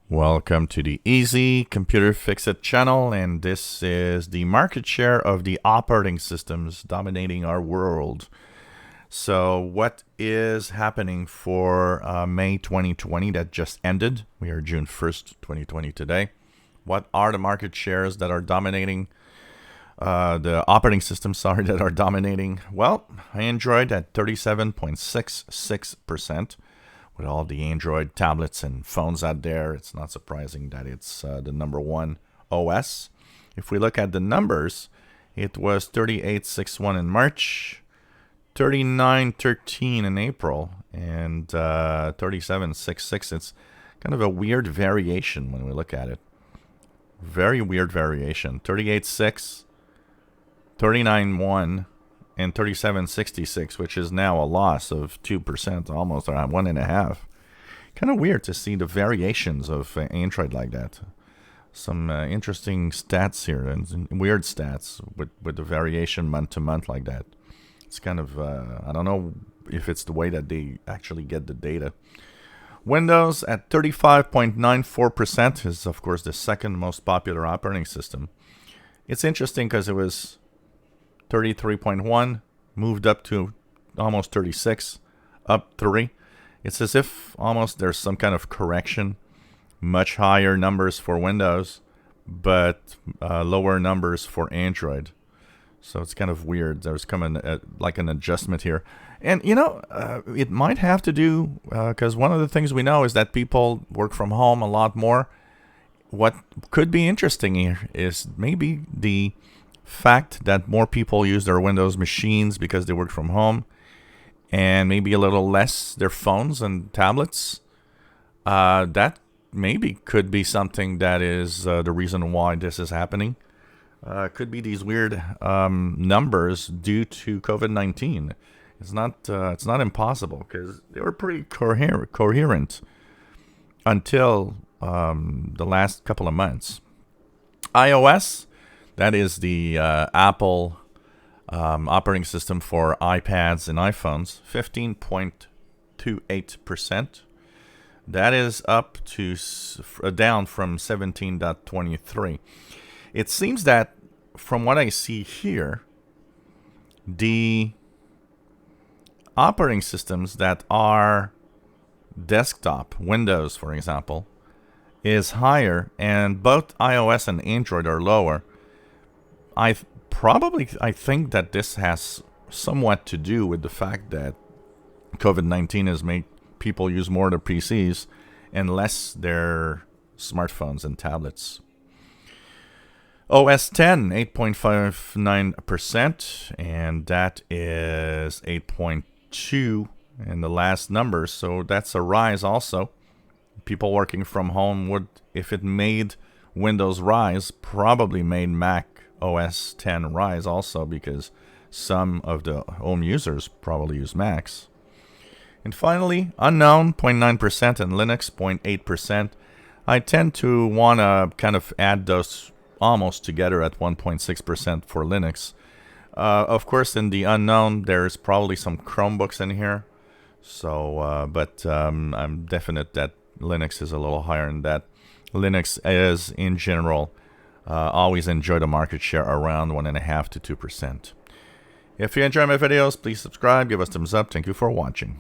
Welcome to the Easy Computer Fix-It channel, and this is the market share of the operating systems dominating our world. So what is happening for May 2020 that just ended? We are June 1st, 2020 today. What are the market shares that are dominating the operating systems, that are dominating? Well, Android at 37.66%. With all the Android tablets and phones out there, it's not surprising that it's the number one OS. If we look at the numbers, it was 38.61 in March, 39.13 in April, and 37.66. It's kind of a weird variation when we look at it. Very weird variation. 38.6, 39.1, and 37.66, which is now a loss of 2%, almost around 1.5%. Kind of weird to see the variations of Android like that. Some interesting stats here, and weird stats with the variation month to month like that. It's kind of, I don't know if it's the way that they actually get the data. Windows at 35.94% is, of course, the second most popular operating system. It's interesting because it was 33.1, moved up to almost 36, up 3. It's as if almost there's some kind of correction. Much higher numbers for Windows, but lower numbers for Android. So it's kind of weird. There's coming like an adjustment here. And, it might have to do, because one of the things we know is that people work from home a lot more. What could be interesting here is maybe the fact that more people use their Windows machines because they work from home, and maybe a little less their phones and tablets. That maybe could be something that is the reason why this is happening. Could be these weird numbers due to COVID-19. It's not impossible because they were pretty coherent until the last couple of months. iOS, that is the Apple operating system for iPads and iPhones, 15.28%. That is up to down from 17.23. It seems that from what I see here, the operating systems that are desktop, Windows, for example, is higher, and both iOS and Android are lower. I think that this has somewhat to do with the fact that COVID-19 has made people use more of their PCs and less their smartphones and tablets. OS 10, 8.59%, and that is 8.2 in the last numbers, so that's a rise also. People working from home would, if it made Windows rise, probably made Mac OS 10 rise also, because some of the home users probably use Macs. And finally, unknown, 0.9%, and Linux, 0.8%. I tend to want to kind of add those almost together at 1.6% for Linux. Of course, in the unknown, there's probably some Chromebooks in here. So, but I'm definite that Linux is a little higher than that. Linux is, in general, always enjoy the market share around 1.5 to 2%. If you enjoy my videos, please subscribe, give us a thumbs up. Thank you for watching.